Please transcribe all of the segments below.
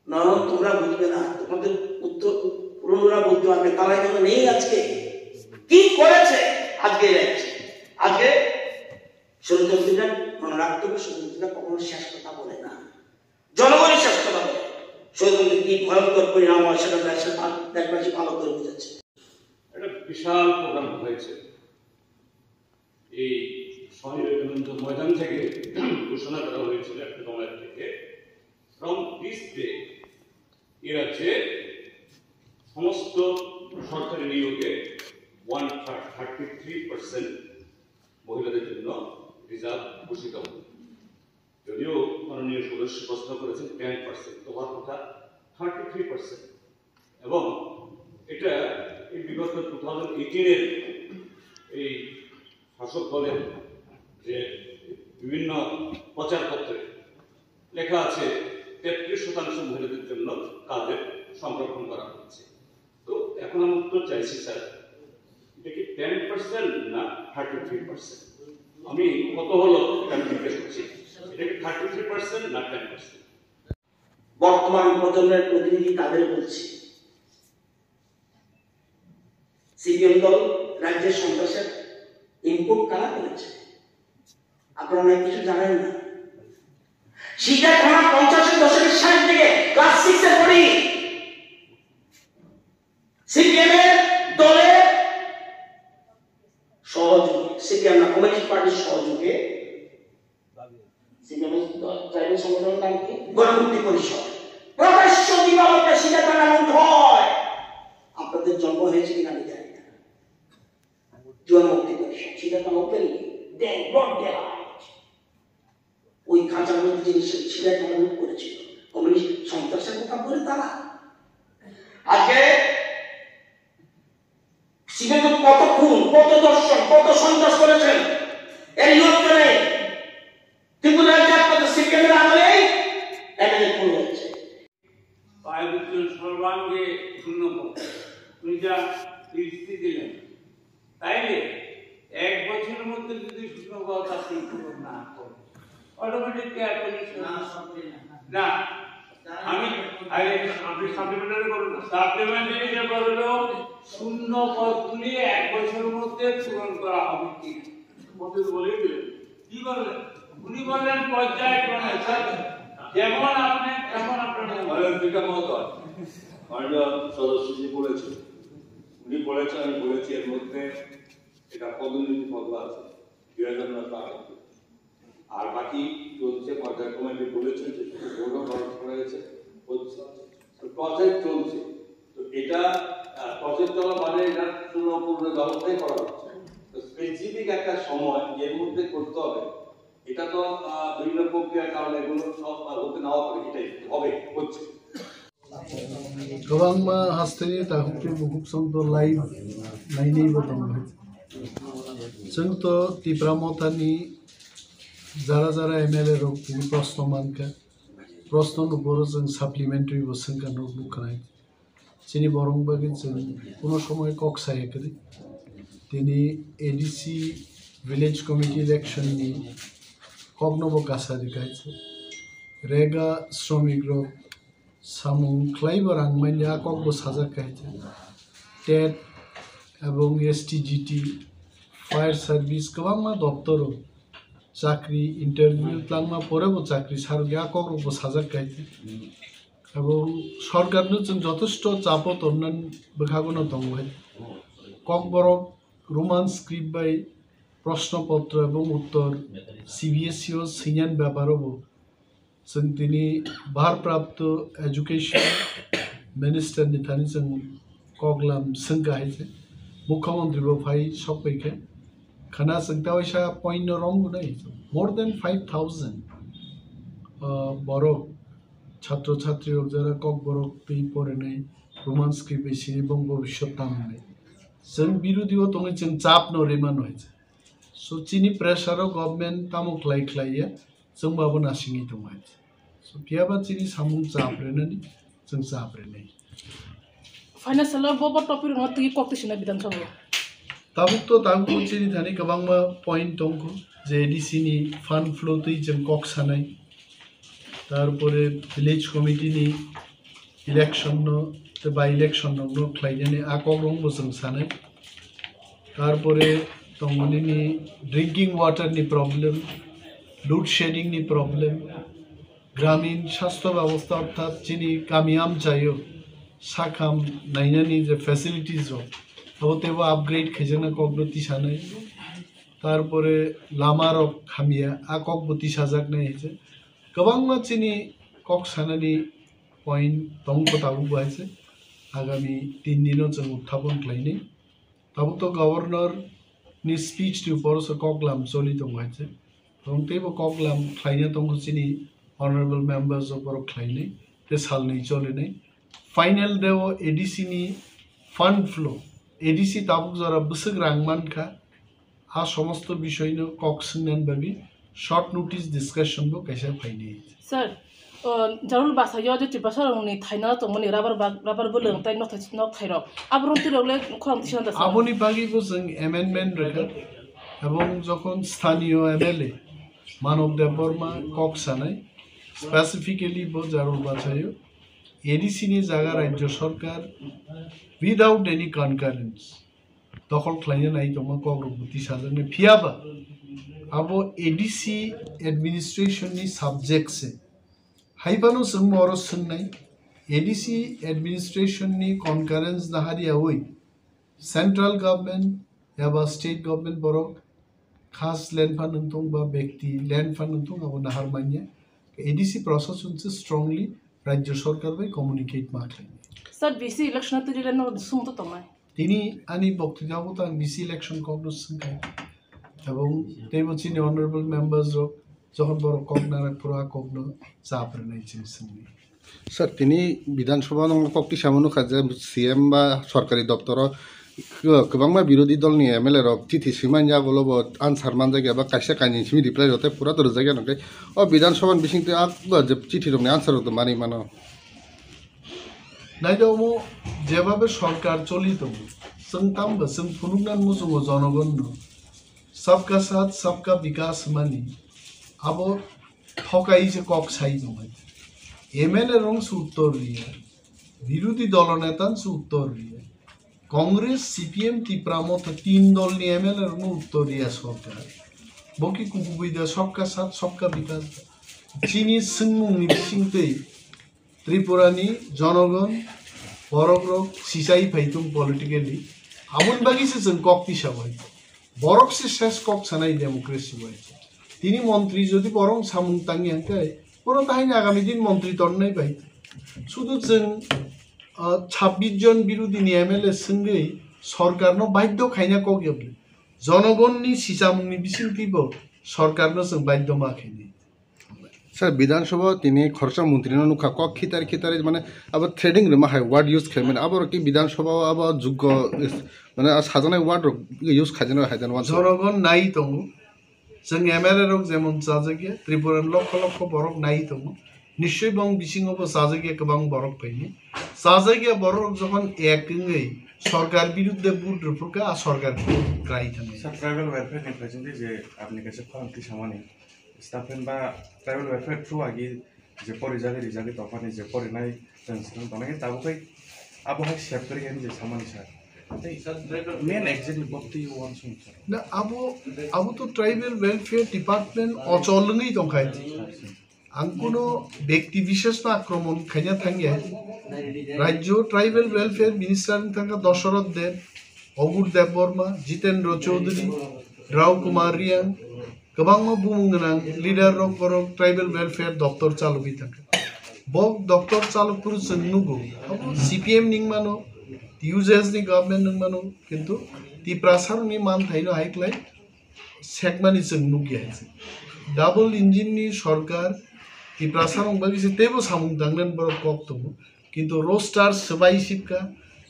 না তোমরা বুঝবে না, তোমাদের উত্তর পুরনোরা বলতে পারবে তারা এখানে নেই। আজকে কি করেছে আজকে আজকে ষড়যন্ত্রীরা মনে রাখতে হবে, ষড়যন্ত্রীরা কখনো শেষ কথা বলে না, জনগণের শেষ কথা বলে। ষড়যন্ত্র কি ভয়ঙ্কর পরিণাম হয় সেটা দেশবাসী ভালো করে বুঝেছে। একটা বিশাল প্রোগ্রাম হয়েছে এই শহীদ বিবেকানন্দ ময়দান থেকে ঘোষণা করা হয়েছিল একটা সময় থেকে, ফ্রম দিস ডে এ রাজ্যে সমস্ত সরকারি নিয়োগে 133% মহিলাদের জন্য রিজার্ভ ঘোষিত হবে। যদিও মাননীয় সদস্য প্রশ্ন করেছেন 10%, তোমার কথা 33%। এবং এটা এই বিগত 2018-এর এই শাসক দলের যে বিভিন্ন প্রচারপত্রে লেখা আছে 33% মহিলাদের জন্য কাজের সংরক্ষণ করা হচ্ছে। তো এখন আমি উত্তর চাইছি স্যার, এটা কি 10% না 33%? আমি কত হলো আমি জিজ্ঞেস করছি, এটা কি 33% না 10%? বর্তমান প্রজন্মের প্রতিনিধি তাদের বলছি, সিপিএম দল রাজ্যের সন্ত্রাসের ইনপুট কারা করেছে আপনারা অনেক কিছু জানেন না। শিকার খানা 50-এর দশকের শেষ দিকে ক্লাস 6-এ পড়ি, সিপিএম এর দলের সহযোগী, সিপিএম না কমিউনিস্ট পার্টির সহযোগে সিপিএম এর ট্রাইবাল সংগঠনের নাম কি, গণমুক্তি পরিষদ, প্রকাশ্য দিবালোকে শিকার খানা লুট হয়। আপনাদের জন্ম হয়েছে কিনা আমি জানি না। জনমুক্তি পরিষদ শিকার খানা ওপেনলি দেন ব্রড ডেলাইট ওই খাঁচার মধ্যে জিনিস শিকার খানা লুট করেছিল। কমিউনিস্ট সন্ত্রাসের কথা বলে তারা আজকে সিপিএম কত খুন, কত দর্শন, কত সন্ত্রাস করেছেন এর ইয়ত্তা নেই। ত্রিপুরা রাজ্যে সিপিএমের আমলে এমএলএ খুন হয়েছে। সর্বাঙ্গে শূন্য উনি যা দৃষ্টি দিলেন, তাইলে 1 বছরের মধ্যে যদি শূন্যপদ আপনি পূরণ না করেন অটোমেটিক না, আমি আপনি সাপ্লিমেন্টারি করলো শূন্য পদগুলি 1 বছরের মধ্যে পূরণ করা হবে কি বলেই দিলেন। কি বললেন উনি? বললেন পর্যায়ক্রমে, যেমন আপনি তেমন আপনার সদস্যজি বলেছেন, উনি বলেছেন, আমি বলেছি এর মধ্যে এটা পদোন্নতি পদ আছে 2009 আর বাকি চলছে পর্যায়ক্রমে। বলেছেন যে বোর্ডও গঠন করা হয়েছে, প্রজেক্ট চলছে। তো এটা প্রজেক্ট চলা মানে এটা পূর্ণ ব্যবস্থাই করা হচ্ছে। তো স্পেসিফিক একটা সময় এর মধ্যে করতে হবে, এটা তো বিভিন্ন প্রক্রিয়ার কারণে এগুলো সব হতে নাও পারে, এটাই হবে হচ্ছে। गोबां हास्थायो दाहुफ्रि बुहुबसंत लाइभ नायनायबो दं। जोंथ' तिब्रामथानि जारा जारा एमएलए रक तिनि प्रश्न मानखा प्रश्न नुबोरो जों साप्लिमेन्टारि बोसोनखा नुखानाय जोंनि बरंबागि जों कोनो समय कक सायाखै। तिनि एडिसि विलेज कमिटि इलेक्शननि ककनबो कासारि गायছে रेगा श्रमिक रक सामुं क्लाइबो रांमाइनि आककबो साजाखायছে टेट এবং एसटीजीटी फायर सार्भिस गोबां दप्तर चाकरी इंटरव्यू लांमा परेबो चाकरी सारगे आककबो साजाखायছে এবং সরকারनो जों যথেষ্ট চাপত অন্যান্য বেখাগনো দংবাই ককবরক রোমান স্ক্রিপ্ট বাই প্রশ্নপত্র এবং উত্তর সিবিএসইও সিনিয়র ব্যাপারও जों दिनै भारप्राप्त एजुकेशन मिनिस्टर निथानि जों कगलाम सोंगाहायছে मुख्यमंत्री भाई सफैखे खाना जों दावैसा पॉइंट रंग नहीं मोर देन 5000 बरक छात्र छात्री जरा कक बरक पी पढ़े रोमान स्क्रिप्ट एसे बंग भविष्य तामनाय जों बिरोधी दङ जों चाप नरेमान হয়েছে सो चिनी प्रेसार गभर्नमेंट तामुक लायख्लायो जों बाबो नासिङै दङ सो बियाबा चिनी सामुं चाब्रेनानि जों चाब्रेनाय फाइनान्सियल बबो टपिक न तुइ कक्टिसना विधानसभा ताबुक तो ताबुक चिनी थानि गोबांबा पॉइंट दङ जे एडिसि नि फान्ड फ्लो तुइ जों कक सानाय तारपरे विलेज कमिटिनि इलेक्शन बा इलेक्शन खालायनानै आकक रंबो जों सानो तारपरे तंगनिनि ड्रिंकिं वाटारनि प्रब्लेम लोड शेडिंगनि प्रब्लेम ग्रामीण स्वास्थ्य व्यवस्था अर्थात जिनि गामियाम जायो साखाम नायनानि जे फेसिलिटीज अब तेबो आपग्रेड खैजना कगनति सानै तारपरे लामा रक खामिया आकक बति साजाक नै है गोबां मानसिनि कक सानानि पॉइंट तंग ताबु बायसे आगामी 3 दिनों जों उत्थापन खालायनि ताबु तो गवर्नर नि स्पीच टु परस कगलाम चलि दं बायसे रंतेबो कगलाम खालायनो दं जिनि ऑनरेबल मेंबर्स ऑफ बरक खालायनि ते सालनै चलिनै फाइनल देव एडीसी नि फंड फ्लो एडीसी ताबुक जरा बसग रांगमानखा आ समस्त विषयनो कक्सनन बाबी शॉर्ट नोटिस डिस्कशन बो कैसे फाइने सर जरुल बासा यो जे तिबासर नि थाइना तो मनि रबर बोलं ताइ नथ न थाइरो आबरन तिरले खम थिसन दा आबोनि बागि बो जों अमेंडमेंट रेखा এবং যখন স্থানীয় এমএলএ মানবদেব বর্মা কক্সানাই স্পেসিফিক্যালি বো জারুল বাছাইও এডিসি नि জায়গা রাজ্য সরকার উইদাউট এনি কনকারেন্স দখল খাইনে নাই তো কগ্রবতী সাজনে ফিয়াবা আবো এডিসি এডমিনিস্ট্রেশন नि সাবজেক্ট से हाइबानो जों मरो सोंनाय एडीसी एडमिनिस्ट्रेशन नि कनकारेंस नाहारिया होय सेंट्रल गवर्नमेंट एबा स्टेट गवर्नमेंट बरो खास लैंड फानंतों बा व्यक्ति लैंड फानंतों अब नाहारमान्या एडीसी प्रोसेस उनसे स्ट्रांगली राज्य सरकार बाय कम्युनिकेट माखले सर बीसी इलेक्शन तिरिले न सुमतो तमाय तिनी आनी बक्तव्यबो ता बीसी इलेक्शन कग्नो संखाय এবং तेबोचिनि ऑनरेबल मेंबर्स रो যখন বড় কগনারা পুরা কগনো চাপরে নাইছেন সঙ্গে স্যার তিনি বিধানসভা কক্টি সামনে খাজে সিএম বা সরকারি দপ্তর गोबां বিরোধী দলনি এমএলএ রক চিঠি সিমান যাবলো আনসার মান জায়গা বা কাইসা কাইনি সিমি রিপ্লাই হতে পুরা তোর জায়গা নকে ও বিধানসভা বিসিংতে আক যে চিঠি রমনি আনসার হতো মানি মানো নাইদমো যেভাবে সরকার চলিত संताम बसं फुनुगनान मुजुंगो जनगण सबका साथ सबका विकास मानी अब ठकाई से कक साई नय एमएलए रंग उत्तर रिया विरोधी दल नेता उत्तर रिया कांग्रेस सीपीएम त्रिपुरा मत तीन दल नि एमएलए रंग उत्तर रिया सरकार बकी कुकुबैदा सबका साथ सबका विकास चीनी सिंगमुंनि बिसिंगते त्रिपुरानि जनगण बरक सिसाई फैतुं पॉलिटिकली आमुन बागिसे जों कक पिसाबाय बरक से शेष कक सानाय डेमोक्रेसी बाय तिनी मंत्री जदि बरं सामुं तांगि हांकाय बरं ताहायनि आगामी दिन मंत्री तन्नाय बाय शुधु जों 26 जन बिरोधीनि एमएलए संगै सरकारनो बाध्य खायना कगेबले जनगणनि सिसामुंनि बिसिंतिबो सरकारनो जों बाध्य माखैनि सर विधानसभा तीन खर्चा मंत्री नुखा कक खितार खितार माने अब थ्रेडिंग रे माहाय वार्ड यूज खायमेन अब कि विधानसभा अब जुग माने साजानाय वार्ड यूज खाजनो हायदान वान जनगण नाय दङ जों एमएलए रक जेमन जाजगे त्रिपुरा लक्ष लक्ष बरक नाय दङ निश्चय बं बिसिङावबो जाजगे गोबां बरक फैनि जाजगे बरक जखन एकङै सरकार बिरुद्धे बुट रुफुका सरकार ग्राइ थाङो सर ट्राइबल वेलफेयर नि प्रेजेंटली जे एप्लीकेशन खालामति सामानि स्टाफेन बा ट्राइबल वेलफेयर थ्रू आगे जे परिजागे रिजागे तफानि जे परिनाय ट्रांसफर बनागे ताबुकै आबहाय सेव करिगेन जे सामानि सर मेन एक्जेक्टली बक्ति वान सम ना अब तो ट्राइबल वेलफेयर डिपार्टमेंट अचलङै दंखाय आंकुनो व्यक्ति विशेष आक्रमण खायना थांगे राज्य ट्राइबल वेलफेयर मिनिस्टर थांगा दशरथ देव अगुर देव वर्मा जितेंद्र चौधरी राव कुमार रियां गोबां बुंगोनां लिडार रक बरक ट्राइबल वेलफेयर दफ्तर चालुगै थांगा बक दफ्तर चालुकफोर जों नुगौ सीपीएम निंमानो यूजेस नि गवर्नमेंट निंमानो किन्तु त्रिपुरासारनि मान थाइनो हाइक्लाय सेकमानि जों नुगिया डाबल इंजिन नि सरकार त्रिपुरासार बागिसे तेबो सामुं दांगनान बरक कक दङ किन्तु रोस्टार सबाई सिपका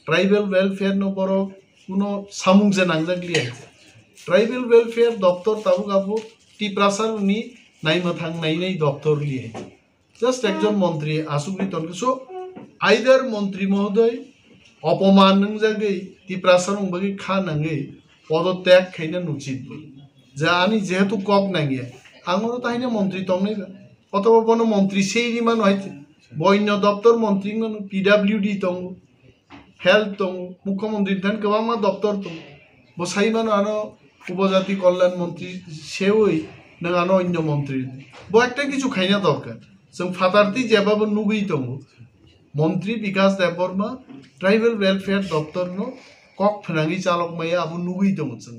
ट्राइबल वेलफेयर न बरक कुनो सामुं जे नांजाग्लिया ट्राइबल वेलफेयर दफ्तर ताबुक आबो त्रिपुरासारनि नायमाथां नायनाय दफ्तर लिये जस्ट एकजन मंत्री आसुगि तनके सो आइदर मंत्री महोदय अपमान नों जागै त्रिपुरासार बगै खा नांगै पदत्याग खायना नुचित जानि जेहेतु कक नांगिया आंगरो ताहिने मंत्री तंगनै अथवा बन मंत्री सेइनि मान हायते বন্য দপ্তর মন্ত্রী পিডাব্লিউডি দङ হেলথ দङ মুখ্যমন্ত্রী থান गोबां দপ্তর দङ বসাই মানো আনো উপজাতি কল্যাণ মন্ত্রী সেওই নों আনো অন্য মন্ত্রী বো একটা কিছু খাইনা দরকার जों फादारती जेबाबो नुगै दङ মন্ত্রী বিকাশ দেববর্মা ট্রাইবেল ওয়েলফেয়ার দপ্তর নো কক ফেনাঙ্গি চালক মাইয়া আবু নুগै दङ जों